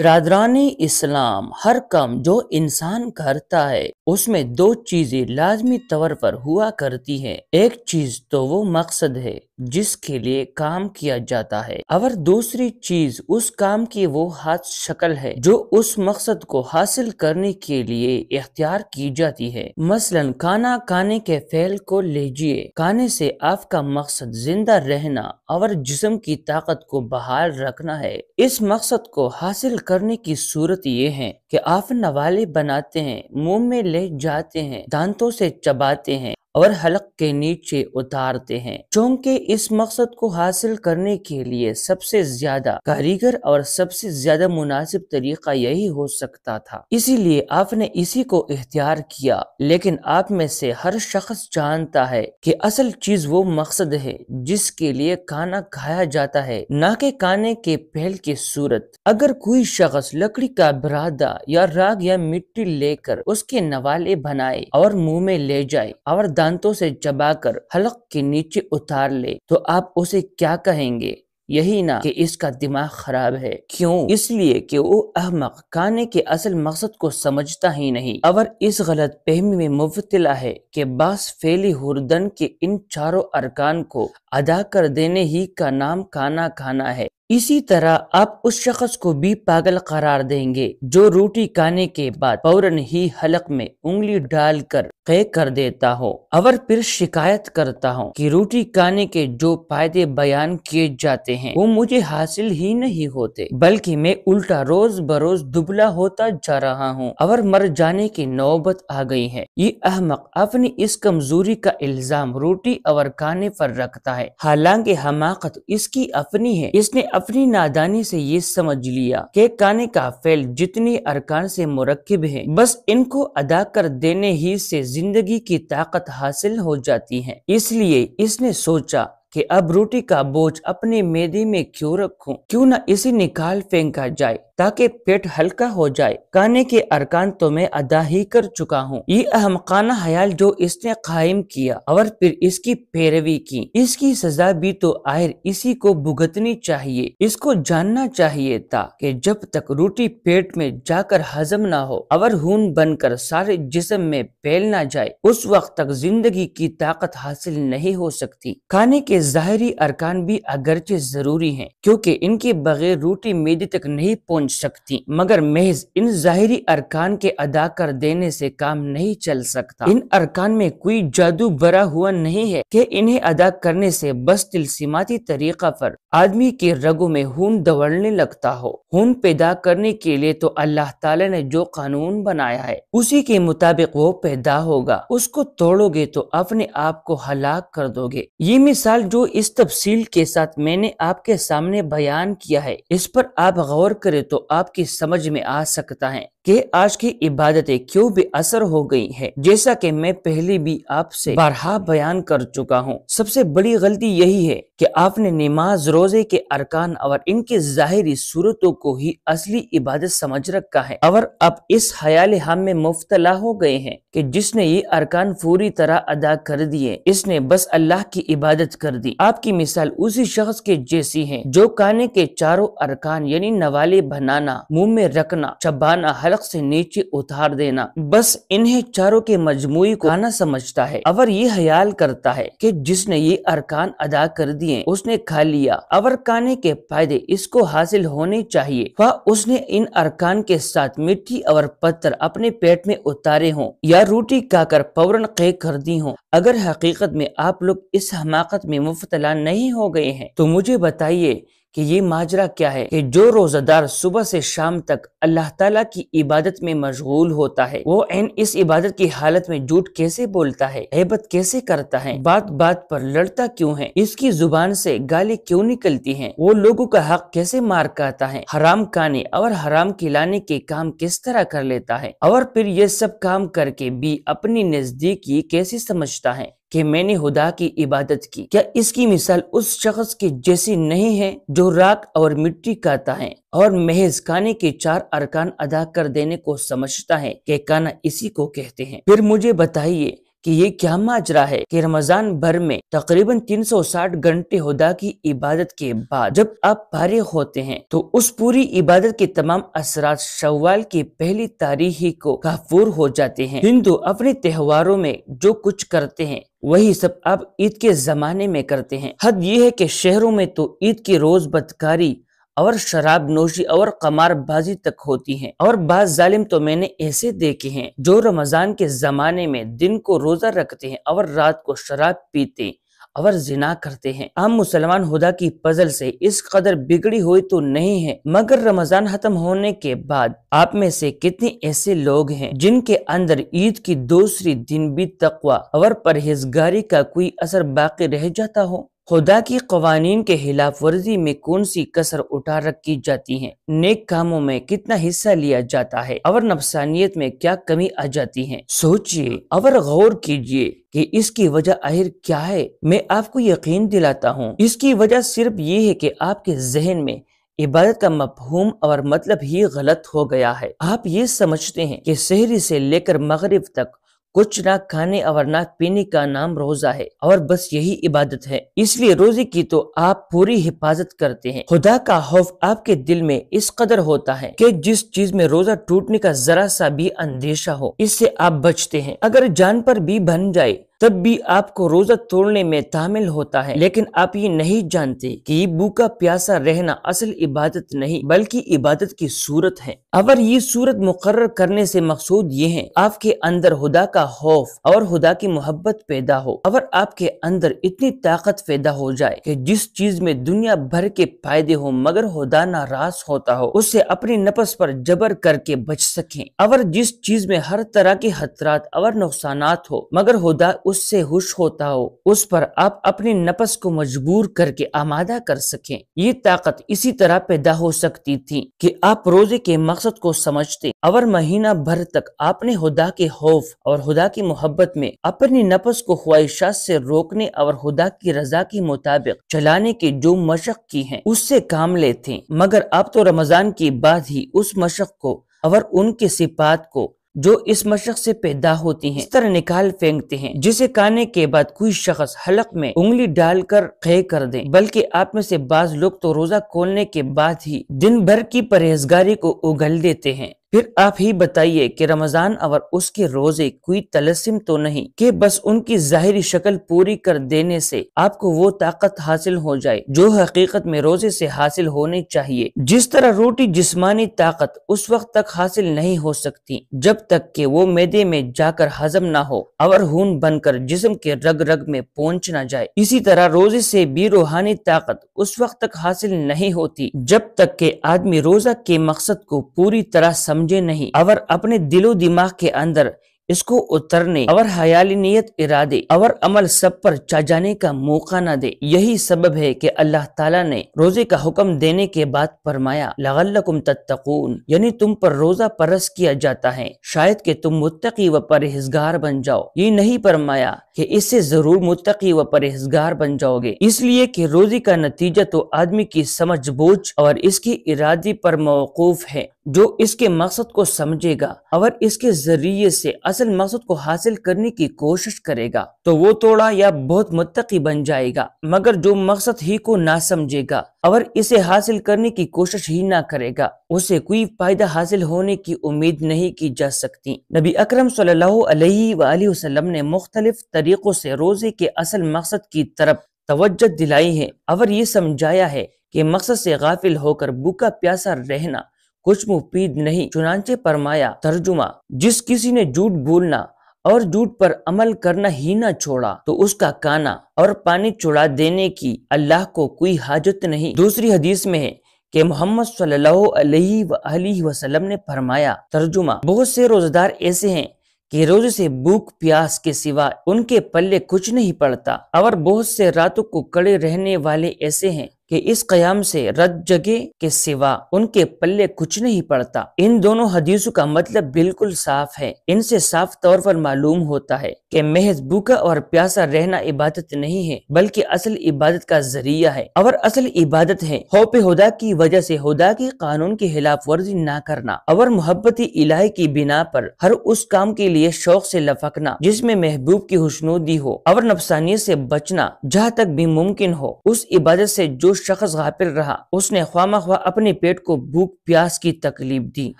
برادرانی اسلام، ہر کام جو انسان کرتا ہے اس میں دو چیزیں لازمی طور پر ہوا کرتی ہیں۔ ایک چیز تو وہ مقصد ہے جس کے لیے کام کیا جاتا ہے، اور دوسری چیز اس کام کی وہ ہاتھ شکل ہے جو اس مقصد کو حاصل کرنے کے لیے اختیار کی جاتی ہے۔ مثلا کھانا کھانے کے فعل کو لیجئے۔ کھانے سے آپ کا مقصد زندہ رہنا اور جسم کی طاقت کو بحال رکھنا ہے۔ اس مقصد کو حاصل کرنے کی صورت یہ ہے کہ آپ نوالے بناتے ہیں، منہ میں لے جاتے ہیں، دانتوں سے چباتے ہیں اور حلق کے نیچے اتارتے ہیں۔ چونکہ اس مقصد کو حاصل کرنے کے لیے سب سے زیادہ کاریگر اور سب سے زیادہ مناسب طریقہ یہی ہو سکتا تھا، اسی لیے آپ نے اسی کو اختیار کیا۔ لیکن آپ میں سے ہر شخص جانتا ہے کہ اصل چیز وہ مقصد ہے جس کے لیے کھانا کھایا جاتا ہے، نہ کہ کھانے کے پھیل کی صورت۔ اگر کوئی شخص لکڑی کا برادہ یا راگ یا مٹی لے کر اس کے نوالے بنائے اور منہ میں لے جائے اور دانتوں سے چبا کر حلق کے نیچے اتار لے تو آپ اسے کیا کہیں گے؟ یہی نا کہ اس کا دماغ خراب ہے۔ کیوں؟ اس لیے کہ وہ احمق کھانے کے اصل مقصد کو سمجھتا ہی نہیں، اور اس غلط فہمی میں مبتلا ہے کہ بس فعلی خوردن کے ان چاروں ارکان کو ادا کر دینے ہی کا نام کھانا کھانا ہے۔ اسی طرح آپ اس شخص کو بھی پاگل قرار دیں گے جو روٹی کھانے کے بعد فوراً ہی حلق میں انگلی ڈال کر قے کر دیتا ہو اور پھر شکایت کرتا ہوں کہ روٹی کھانے کے جو فائدے بیان کیے جاتے ہیں وہ مجھے حاصل ہی نہیں ہوتے، بلکہ میں الٹا روز بروز دبلا ہوتا جا رہا ہوں اور مر جانے کی نوبت آ گئی ہے۔ یہ احمق اپنی اس کمزوری کا الزام روٹی اور کھانے پر رکھتا ہے، حالانکہ حماقت اس کی اپنی ہے۔ اس نے اپنی نادانی سے یہ سمجھ لیا کہ کھانے کا فعل جتنی ارکان سے مرکب ہے، بس ان کو ادا کر دینے ہی سے زندگی کی طاقت حاصل ہو جاتی ہے۔ اس لیے اس نے سوچا کہ اب روٹی کا بوجھ اپنے معدے میں کیوں رکھوں، کیوں نہ اسے نکال پھینکا جائے تاکہ پیٹ ہلکا ہو جائے۔ کھانے کے ارکان تو میں ادا ہی کر چکا ہوں۔ یہ احمقانہ خیال جو اس نے قائم کیا اور پھر اس کی پیروی کی، اس کی سزا بھی تو آخر اسی کو بھگتنی چاہیے۔ اس کو جاننا چاہیے تھا کہ جب تک روٹی پیٹ میں جا کر ہضم نہ ہو اور خون بن کر سارے جسم میں پھیل نہ جائے، اس وقت تک زندگی کی طاقت حاصل نہیں ہو سکتی۔ کھانے کے ظاہری ارکان بھی اگرچہ ضروری ہیں، کیونکہ ان کے بغیر روٹی معدے تک نہیں پہنچ سکتی، مگر محض ان ظاہری ارکان کے ادا کر دینے سے کام نہیں چل سکتا۔ ان ارکان میں کوئی جادو بھرا ہوا نہیں ہے کہ انہیں ادا کرنے سے بس تلسیماتی طریقہ پر آدمی کے رگوں میں خون دوڑنے لگتا ہو۔ خون پیدا کرنے کے لیے تو اللہ تعالی نے جو قانون بنایا ہے اسی کے مطابق وہ پیدا ہوگا، اس کو توڑو گے تو اپنے آپ کو ہلاک کر دو گے۔ یہ مثال جو اس تفصیل کے ساتھ میں نے آپ کے سامنے بیان کیا ہے، اس پر آپ غور کریں تو آپ کی سمجھ میں آ سکتا ہے کہ آج کی عبادتیں کیوں بے اثر ہو گئی ہیں۔ جیسا کہ میں پہلے بھی آپ سے بارہا بیان کر چکا ہوں، سب سے بڑی غلطی یہی ہے کہ آپ نے نماز روزے کے ارکان اور ان کے ظاہری صورتوں کو ہی اصلی عبادت سمجھ رکھا ہے، اور اب اس خیال ہم میں مبتلا ہو گئے ہیں کہ جس نے یہ ارکان پوری طرح ادا کر دیے اس نے بس اللہ کی عبادت کر دی۔ آپ کی مثال اسی شخص کے جیسی ہے جو کھانے کے چاروں ارکان یعنی نوالے بنانا، منہ میں رکھنا، چبانا، حلق سے نیچے اتار دینا، بس انہیں چاروں کے مجموعی کو کھانا سمجھتا ہے، اور یہ خیال کرتا ہے کہ جس نے یہ ارکان ادا کر دیے اس نے کھا لیا اور کھانے کے فائدے اس کو حاصل ہونے چاہیے، اس نے ان ارکان کے ساتھ مٹی اور پتھر اپنے پیٹ میں اتارے ہوں یا روٹی کھا کر فوراً قے کر دی ہوں۔ اگر حقیقت میں آپ لوگ اس حماقت میں مبتلا نہیں ہو گئے ہیں تو مجھے بتائیے کہ یہ ماجرا کیا ہے کہ جو روزہ دار صبح سے شام تک اللہ تعالیٰ کی عبادت میں مشغول ہوتا ہے وہ اس عبادت کی حالت میں جھوٹ کیسے بولتا ہے، غیبت کیسے کرتا ہے، بات بات پر لڑتا کیوں ہے، اس کی زبان سے گالی کیوں نکلتی ہیں، وہ لوگوں کا حق کیسے مار کھاتا ہے، حرام کھانے اور حرام کھلانے کے کام کس طرح کر لیتا ہے، اور پھر یہ سب کام کر کے بھی اپنی نزدیکی کیسے سمجھتا ہے کہ میں نے خدا کی عبادت کی۔ کیا اس کی مثال اس شخص کی جیسی نہیں ہے جو راکھ اور مٹی کھاتا ہے اور محض کھانے کے چار ارکان ادا کر دینے کو سمجھتا ہے کہ کھانا اسی کو کہتے ہیں؟ پھر مجھے بتائیے کہ یہ کیا ماجرا ہے کہ رمضان بھر میں تقریباً 360 گھنٹے خدا کی عبادت کے بعد جب آپ فارغ ہوتے ہیں تو اس پوری عبادت کے تمام اثرات شوال کی پہلی تاریخ ہی کو کافور ہو جاتے ہیں۔ ہندو اپنے تہواروں میں جو کچھ کرتے ہیں وہی سب آپ عید کے زمانے میں کرتے ہیں۔ حد یہ ہے کہ شہروں میں تو عید کی روز بدکاری اور شراب نوشی اور قمار بازی تک ہوتی ہیں، اور بعض ظالم تو میں نے ایسے دیکھے ہیں جو رمضان کے زمانے میں دن کو روزہ رکھتے ہیں اور رات کو شراب پیتے اور زنا کرتے ہیں۔ عام مسلمان خدا کی فضل سے اس قدر بگڑی ہوئی تو نہیں ہے، مگر رمضان ختم ہونے کے بعد آپ میں سے کتنے ایسے لوگ ہیں جن کے اندر عید کی دوسری دن بھی تقوی اور پرہیزگاری کا کوئی اثر باقی رہ جاتا ہو؟ خدا کی قوانین کے خلاف ورزی میں کون سی کسر اٹھا رکھی جاتی ہیں، نیک کاموں میں کتنا حصہ لیا جاتا ہے اور نفسانیت میں کیا کمی آ جاتی ہے۔ سوچئے اور غور کیجئے کہ اس کی وجہ آخر کیا ہے۔ میں آپ کو یقین دلاتا ہوں اس کی وجہ صرف یہ ہے کہ آپ کے ذہن میں عبادت کا مفہوم اور مطلب ہی غلط ہو گیا ہے۔ آپ یہ سمجھتے ہیں کہ سحری سے لے کر مغرب تک کچھ نہ کھانے اور نہ پینے کا نام روزہ ہے اور بس یہی عبادت ہے، اس لیے روزے کی تو آپ پوری حفاظت کرتے ہیں۔ خدا کا خوف آپ کے دل میں اس قدر ہوتا ہے کہ جس چیز میں روزہ ٹوٹنے کا ذرا سا بھی اندیشہ ہو اس سے آپ بچتے ہیں۔ اگر جان پر بھی بن جائے تب بھی آپ کو روزہ توڑنے میں تعمل ہوتا ہے، لیکن آپ یہ نہیں جانتے کہ یہ بھوکا پیاسا رہنا اصل عبادت نہیں بلکہ عبادت کی صورت ہے، اور یہ صورت مقرر کرنے سے مقصود یہ ہے آپ کے اندر خدا کا خوف اور خدا کی محبت پیدا ہو، اور آپ کے اندر اتنی طاقت پیدا ہو جائے کہ جس چیز میں دنیا بھر کے فائدے ہو مگر خدا ناراض ہوتا ہو اس سے اپنی نفس پر جبر کر کے بچ سکیں، اور جس چیز میں ہر طرح کے خطرات اور نقصانات ہو مگر خدا اس سے خوش ہوتا ہو اس پر آپ اپنی نفس کو مجبور کر کے آمادہ کر سکیں۔ یہ طاقت اسی طرح پیدا ہو سکتی تھی کہ آپ روزے کے مقصد کو سمجھتے اور مہینہ بھر تک آپ نے خدا کے خوف اور خدا کی محبت میں اپنی نفس کو خواہشات سے روکنے اور خدا کی رضا کے مطابق چلانے کی جو مشق کی ہے اس سے کام لیتے، مگر آپ تو رمضان کے بعد ہی اس مشق کو اور ان کے صفات کو جو اس مشق سے پیدا ہوتی ہیں اس طرح نکال پھینکتے ہیں جسے کھانے کے بعد کوئی شخص حلق میں انگلی ڈال کر قے کر دے، بلکہ آپ میں سے بعض لوگ تو روزہ کھولنے کے بعد ہی دن بھر کی پرہیزگاری کو اگل دیتے ہیں۔ پھر آپ ہی بتائیے کہ رمضان اور اس کے روزے کوئی طلسم تو نہیں کہ بس ان کی ظاہری شکل پوری کر دینے سے آپ کو وہ طاقت حاصل ہو جائے جو حقیقت میں روزے سے حاصل ہونی چاہیے۔ جس طرح روٹی جسمانی طاقت اس وقت تک حاصل نہیں ہو سکتی جب تک کہ وہ معدے میں جا کر ہضم نہ ہو اور خون بن کر جسم کے رگ رگ میں پہنچ نہ جائے، اسی طرح روزے سے بھی روحانی طاقت اس وقت تک حاصل نہیں ہوتی جب تک کہ آدمی روزہ کے مقصد کو پوری طرح سمجھے نہیں اور اپنے دل و دماغ کے اندر اس کو اترنے اور حیالی نیت ارادے اور عمل سب پر چا جانے کا موقع نہ دے۔ یہی سبب ہے کہ اللہ تعالیٰ نے روزے کا حکم دینے کے بعد فرمایا لعلکم تتقون، یعنی تم پر روزہ فرض کیا جاتا ہے شاید کہ تم متقی و پرہیزگار بن جاؤ، یہ نہیں فرمایا کہ اس سے ضرور متقی و پرہیزگار بن جاؤ گے، اس لیے کہ روزے کا نتیجہ تو آدمی کی سمجھ بوجھ اور اس کی ارادی پر موقوف ہے۔ جو اس کے مقصد کو سمجھے گا اور اس کے ذریعے سے اصل مقصد کو حاصل کرنے کی کوشش کرے گا تو وہ توڑا یا بہت متقی بن جائے گا، مگر جو مقصد ہی کو نہ سمجھے گا اور اسے حاصل کرنے کی کوشش ہی نہ کرے گا اسے کوئی فائدہ حاصل ہونے کی امید نہیں کی جا سکتی۔ نبی اکرم صلی اللہ علیہ وآلہ وسلم نے مختلف طریقوں سے روزے کے اصل مقصد کی طرف توجہ دلائی ہے اور یہ سمجھایا ہے کہ مقصد سے غافل ہو کر بھوکا پیاسا رہنا کچھ مفید نہیں، چنانچہ فرمایا ترجمہ، جس کسی نے جھوٹ بولنا اور جھوٹ پر عمل کرنا ہی نہ چھوڑا تو اس کا کانا اور پانی چڑھا دینے کی اللہ کو کوئی حاجت نہیں۔ دوسری حدیث میں ہے کہ محمد صلی اللہ علیہ وآلہ وسلم نے فرمایا ترجمہ، بہت سے روزدار ایسے ہیں کہ روزے سے بھوک پیاس کے سوا ان کے پلے کچھ نہیں پڑتا، اور بہت سے راتوں کو کڑے رہنے والے ایسے ہیں کہ اس قیام سے رد جگہ کے سوا ان کے پلے کچھ نہیں پڑتا۔ ان دونوں حدیثوں کا مطلب بالکل صاف ہے۔ ان سے صاف طور پر معلوم ہوتا ہے کہ محض بھوکا اور پیاسا رہنا عبادت نہیں ہے، بلکہ اصل عبادت کا ذریعہ ہے، اور اصل عبادت ہے خوف خدا کی وجہ سے خدا کے قانون کی خلاف ورزی نہ کرنا، اور محبت الہی کی بنا پر ہر اس کام کے لیے شوق سے لپکنا جس میں محبوب کی خوشنودی ہو، اور نفسانیت سے بچنا جہاں تک بھی ممکن ہو۔ اس عبادت سے جو شخص غافل رہا، اس نے خواہ مخواہ اپنے پیٹ کو بھوک پیاس کی تکلیف دی۔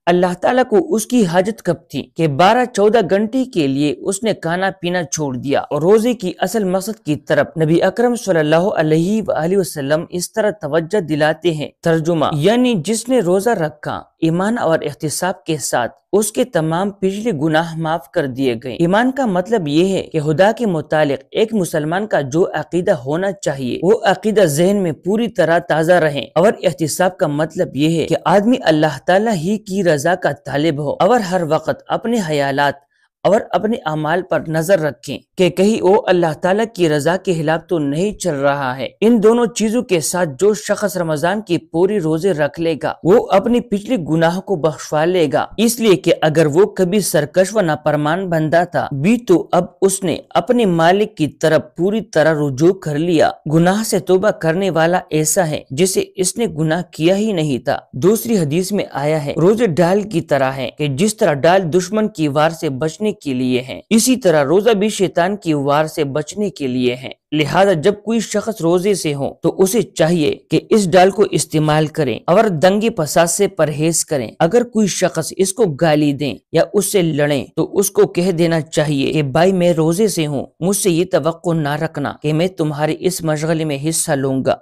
اللہ تعالیٰ کو اس کی حاجت کب تھی کہ 12-14 گھنٹے کے لیے اس نے کھانا پینا چھوڑ دیا، اور روزے کی اصل مقصد کی طرف نبی اکرم صلی اللہ علیہ وآلہ وسلم اس طرح توجہ دلاتے ہیں۔ ترجمہ یعنی جس نے روزہ رکھا ایمان اور احتساب کے ساتھ، اس کے تمام پچھلے گناہ معاف کر دیے گئے۔ ایمان کا مطلب یہ ہے کہ خدا کے متعلق ایک مسلمان کا جو عقیدہ ہونا چاہیے وہ عقیدہ ذہن میں پوری طرح تازہ رہے، اور احتساب کا مطلب یہ ہے کہ آدمی اللہ تعالیٰ ہی کی رضا کا طالب ہو، اور ہر وقت اپنے خیالات اور اپنے اعمال پر نظر رکھیں کہ کہیں وہ اللہ تعالیٰ کی رضا کے خلاف تو نہیں چل رہا ہے۔ ان دونوں چیزوں کے ساتھ جو شخص رمضان کی پوری روزے رکھ لے گا وہ اپنے پچھلے گناہوں کو بخشوا لے گا، اس لیے کہ اگر وہ کبھی سرکش و نافرمان بندہ تھا بھی تو اب اس نے اپنے مالک کی طرف پوری طرح رجوع کر لیا۔ گناہ سے توبہ کرنے والا ایسا ہے جسے اس نے گناہ کیا ہی نہیں تھا۔ دوسری حدیث میں آیا ہے، روزے ڈال کی طرح ہے کہ جس طرح ڈال دشمن کی وار سے بچنے کے لیے ہیں، اسی طرح روزہ بھی شیطان کی وار سے بچنے کے لیے ہے۔ لہذا جب کوئی شخص روزے سے ہو تو اسے چاہیے کہ اس ڈال کو استعمال کریں اور دنگے فساد سے پرہیز کریں۔ اگر کوئی شخص اس کو گالی دیں یا اس سے لڑیں تو اس کو کہہ دینا چاہیے کہ بھائی میں روزے سے ہوں، مجھ سے یہ توقع نہ رکھنا کہ میں تمہارے اس مشغلے میں حصہ لوں گا۔